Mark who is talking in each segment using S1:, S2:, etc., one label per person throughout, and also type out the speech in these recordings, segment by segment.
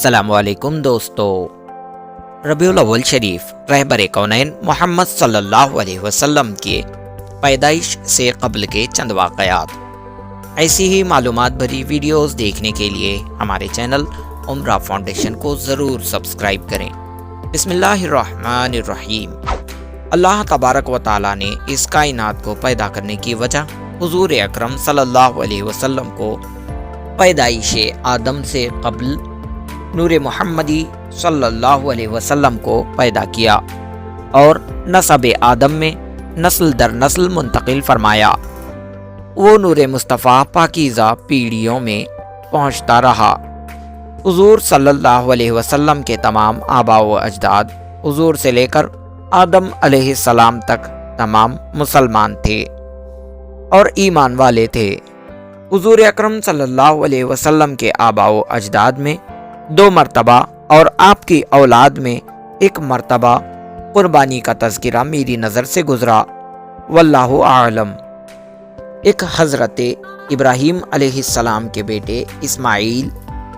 S1: अस्सलामु अलैकुम दोस्तों। रबीउल अव्वल शरीफ रहबर कौनैन मोहम्मद सल्लल्लाहु अलैहि वसल्लम के पैदाइश से कब्ल के चंद वाक़यात। ऐसी ही मालूमात भरी वीडियोस देखने के लिए हमारे चैनल उम्रा फाउंडेशन को ज़रूर सब्सक्राइब करें। बिस्मिल्लाहिर्रहमानिर्रहीम। अल्लाह तबारक व तआला ने इस कायनात को पैदा करने की वजह हुजूर अकरम सल्लल्लाहु अलैहि वसल्लम को पैदाइश आदम से कब्ल नूर मोहम्मदी सल्लल्लाहु अलैहि वसल्लम को पैदा किया और नसब आदम में नस्ल दर नस्ल मुंतकिल फरमाया। वो नूर मुस्तफ़ा पाकीज़ा पीढ़ियों में पहुँचता रहा। हुजूर सल्लल्लाहु अलैहि वसल्लम के तमाम आबा व अजदाद हुजूर से लेकर आदम अलैहिस्सलाम तक तमाम मुसलमान थे और ईमान वाले थे। हुजूर अकरम सल्लल्लाहु अलैहि वसल्लम के आबा व अजदाद में 2 मरतबा और आपकी औलाद में 1 मरतबा कुर्बानी का तज़किरा मेरी नज़र से गुजरा। वल्लाहु आलम। एक हज़रत इब्राहीम अलैहिस्सलाम के बेटे इस्माईल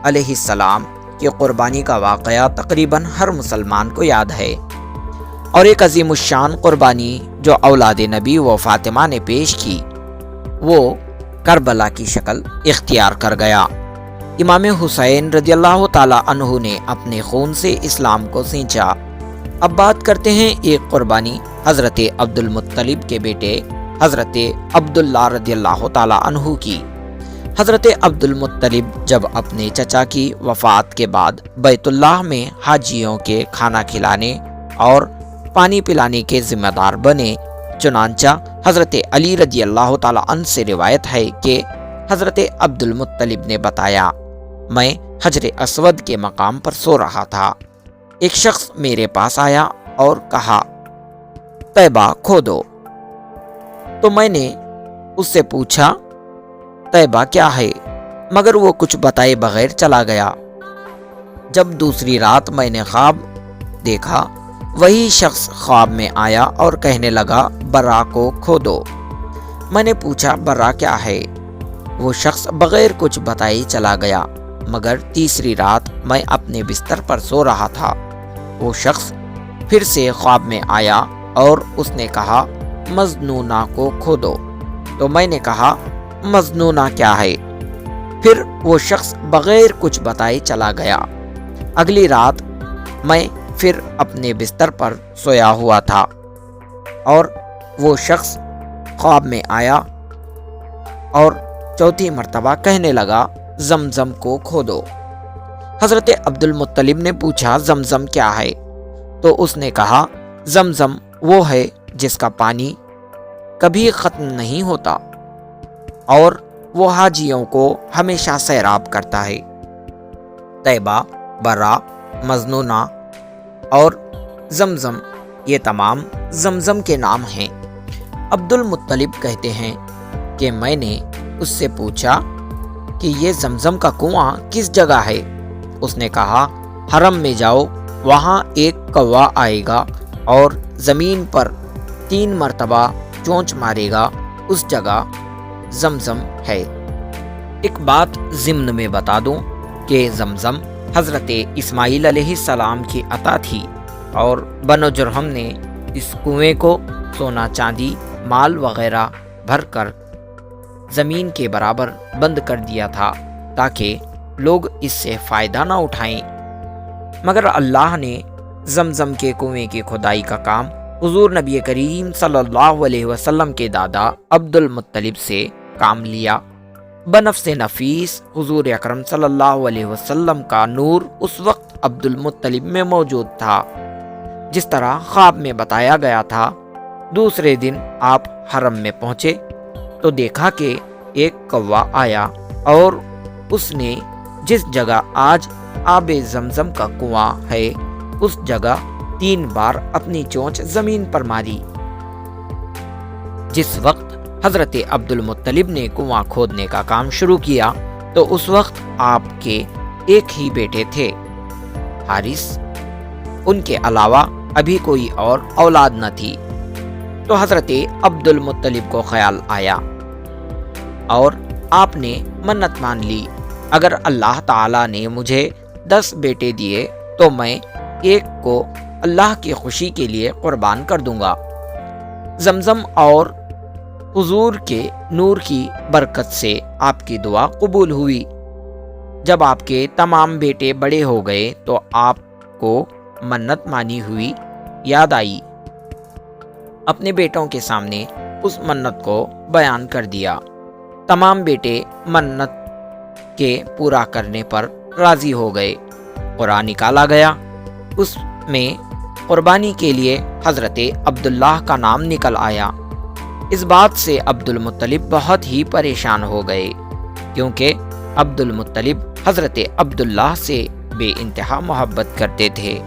S1: अलैहिस्सलाम की कुर्बानी का वाक़या तकरीबन हर मुसलमान को याद है और एक अज़ीमुश्शान कुर्बानी जो औलाद नबी व फ़ातिमा ने पेश की वो करबला की शक्ल इख्तियार कर गया। इमाम हुसैन रज़ियल्लाहु ताला अन्हु ने अपने खून से इस्लाम को सींचा। अब बात करते हैं एक कुर्बानी हज़रत अब्दुल मुत्तलिब के बेटे हज़रत अब्दुल्ला रज़ियल्लाहु ताला अन्हु की। हज़रत अब्दुल मुत्तलिब जब अपने चचा की वफ़ात के बाद बैतुल्लाह में हाजियों के खाना खिलाने और पानी पिलाने के ज़िम्मेदार बने, चुनांचा हज़रत अली रज़ियल्लाहु ताला अन्हु से रिवायत है कि हज़रत अब्दुल मुत्तलिब ने बताया, मैं हजर अस्वद के मकाम पर सो रहा था। एक शख्स मेरे पास आया और कहा, तैबा खोदो। तो मैंने उससे पूछा, तैबा क्या है, मगर वो कुछ बताए बगैर चला गया। जब दूसरी रात मैंने ख्वाब देखा, वही शख्स ख्वाब में आया और कहने लगा, बर्रा को खोदो। मैंने पूछा, बर्रा क्या है? वो शख्स बगैर कुछ बताए चला गया। मगर तीसरी रात मैं अपने बिस्तर पर सो रहा था। वो शख्स फिर से ख्वाब में आया और उसने कहा, मजनूना को खोदो। तो मैंने कहा, मजनूना क्या है? फिर वो शख्स बगैर कुछ बताए चला गया। अगली रात मैं फिर अपने बिस्तर पर सोया हुआ था और वो शख्स ख्वाब में आया और चौथी मर्तबा कहने लगा, जमजम को खोदो। हज़रत अब्दुल मुत्तलिब ने पूछा, जमजम क्या है? तो उसने कहा, जमजम वो है जिसका पानी कभी ख़त्म नहीं होता और वो हाजियों को हमेशा सैराब करता है। तैबा, बर्रा, मजनूना और जमजम ये तमाम जमजम के नाम हैं। अब्दुल मुत्तलिब कहते हैं कि मैंने उससे पूछा कि ये जमजम का कुआं किस जगह है? उसने कहा, हरम में जाओ, वहाँ एक कौवा आएगा और ज़मीन पर 3 मरतबा चोंच मारेगा, उस जगह जमजम है। एक बात ज़िम्न में बता दूं कि जमजम हज़रत इस्माईल अलैहिस्सलाम की अता थी और बनो जुरहम ने इस कुएं को सोना चांदी माल वगैरह भरकर ज़मीन के बराबर बंद कर दिया था ताकि लोग इससे फ़ायदा ना उठाएं। मगर अल्लाह ने जमजम के कुएं की खुदाई का काम हुजूर नबी करीम सल्लल्लाहु अलैहि वसल्लम के दादा अब्दुल मुत्तलिब से काम लिया। बनफ्से नफीस हुजूर अकरम सल्लल्लाहु अलैहि वसल्लम का नूर उस वक्त अब्दुल मुत्तलिब में मौजूद था जिस तरह ख्वाब में बताया गया था। दूसरे दिन आप हरम में पहुँचे तो देखा कि एक कौवा आया और उसने जिस जगह आज आबे जमजम का कुआं है उस जगह 3 बार अपनी चोंच जमीन पर मारी। जिस वक्त हजरत अब्दुल मुत्तलिब ने कुआं खोदने का काम शुरू किया तो उस वक्त आपके एक ही बेटे थे, हारिस। उनके अलावा अभी कोई और औलाद न थी। तो हजरत अब्दुल मुत्तलिब को ख्याल आया और आपने मन्नत मान ली, अगर अल्लाह ताला ने मुझे 10 بیٹے دیے تو میں ایک کو اللہ کی خوشی کے لیے قربان کر دوں گا۔ زمزم اور حضور کے نور کی برکت سے آپ کی دعا قبول ہوئی۔ جب آپ کے تمام بیٹے بڑے ہو گئے تو آپ کو منت مانی ہوئی یاد آئی۔ اپنے بیٹوں کے سامنے اس منت کو بیان کر دیا۔ تمام بیٹے منت کے پورا کرنے پر راضی ہو گئے۔ قرآن نکالا گیا، اس میں قربانی کے لیے حضرت عبداللہ کا نام نکل آیا۔ اس بات سے عبد المطلب بہت ہی پریشان ہو گئے، کیونکہ عبد المطلب حضرت عبداللہ سے بے انتہا محبت کرتے تھے،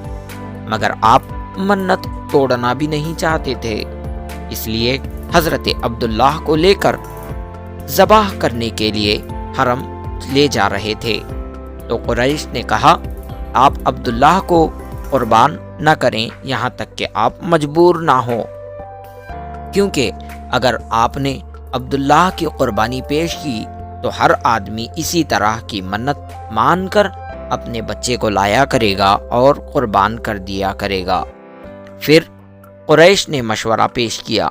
S1: مگر آپ منت توڑنا بھی نہیں چاہتے تھے، اس لیے حضرت عبداللہ کو لے کر ذبح کرنے کے لیے حرم لے جا رہے تھے۔ تو قریش نے کہا، آپ عبداللہ کو قربان نہ کریں یہاں تک کہ آپ مجبور نہ ہوں، کیونکہ اگر آپ نے عبداللہ کی قربانی پیش کی تو ہر آدمی اسی طرح کی منت مان کر اپنے بچے کو لایا کرے گا اور قربان کر دیا کرے گا۔ پھر قریش نے مشورہ پیش کیا،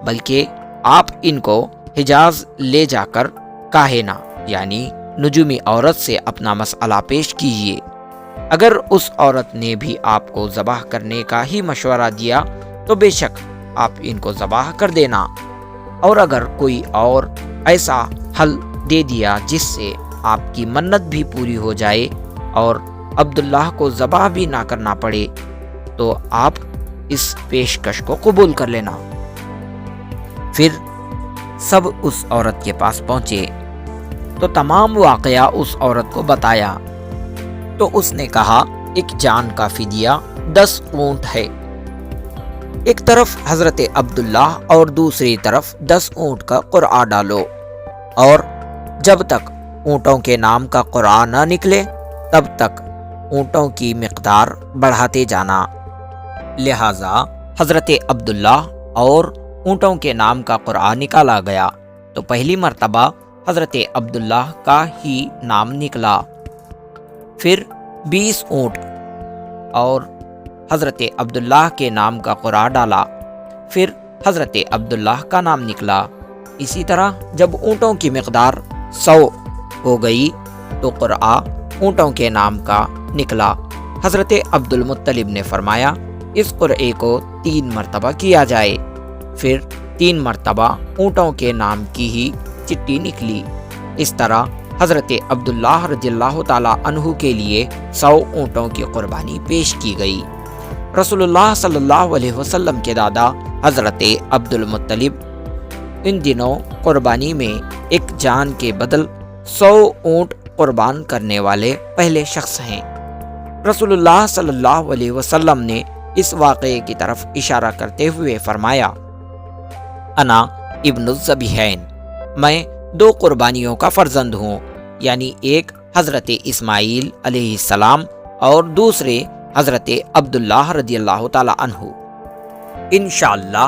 S1: بلکہ آپ ان کو حجاز لے جا کر کاہنہ یعنی نجومی عورت سے اپنا مسئلہ پیش کیجیے۔ اگر اس عورت نے بھی آپ کو ذبح کرنے کا ہی مشورہ دیا تو بے شک آپ ان کو ذبح کر دینا، اور اگر کوئی اور ایسا حل دے دیا جس سے آپ کی منت بھی پوری ہو جائے اور عبداللہ کو ذبح بھی نہ کرنا پڑے تو آپ اس پیشکش کو قبول کر لینا۔ پھر سب اس عورت کے پاس پہنچے تو تمام واقعہ اس عورت کو بتایا، تو اس نے کہا، ایک جان کا فدیہ 10 اونٹ ہے، ایک طرف حضرت عبداللہ اور دوسری طرف 10 اونٹ کا قرعہ ڈالو، اور جب تک اونٹوں کے نام کا قرعہ نہ نکلے تب تک اونٹوں کی مقدار بڑھاتے جانا۔ لہذا حضرت عبداللہ اور اونٹوں کے نام کا قرعہ نکالا گیا تو پہلی مرتبہ حضرت عبداللہ کا ہی نام نکلا، پھر 20 اونٹ اور حضرت عبداللہ کے نام کا قرعہ ڈالا، پھر حضرت عبداللہ کا نام نکلا۔ اسی طرح جب اونٹوں کی مقدار 100 ہو گئی تو قرعہ اونٹوں کے نام کا نکلا۔ حضرت عبد المطلب نے فرمایا، اس قرعے کو 3 مرتبہ کیا جائے، پھر 3 مرتبہ اونٹوں کے نام کی ہی چٹھی نکلی۔ اس طرح حضرت عبداللہ رضی اللہ تعالیٰ عنہ کے لیے 100 اونٹوں کی قربانی پیش کی گئی۔ رسول اللہ صلی اللہ علیہ وسلم کے دادا حضرت عبد المطلب ان دنوں قربانی میں ایک جان کے بدل 100 اونٹ قربان کرنے والے پہلے شخص ہیں۔ رسول اللہ صلی اللہ علیہ وسلم نے اس واقعے کی طرف اشارہ کرتے ہوئے فرمایا، انا ابن الذبیحین، میں 2 قربانیوں کا فرزند ہوں، یعنی ایک حضرت اسماعیل علیہ السلام اور دوسرے حضرت عبداللہ رضی اللہ تعالی عنہ۔ انشاءاللہ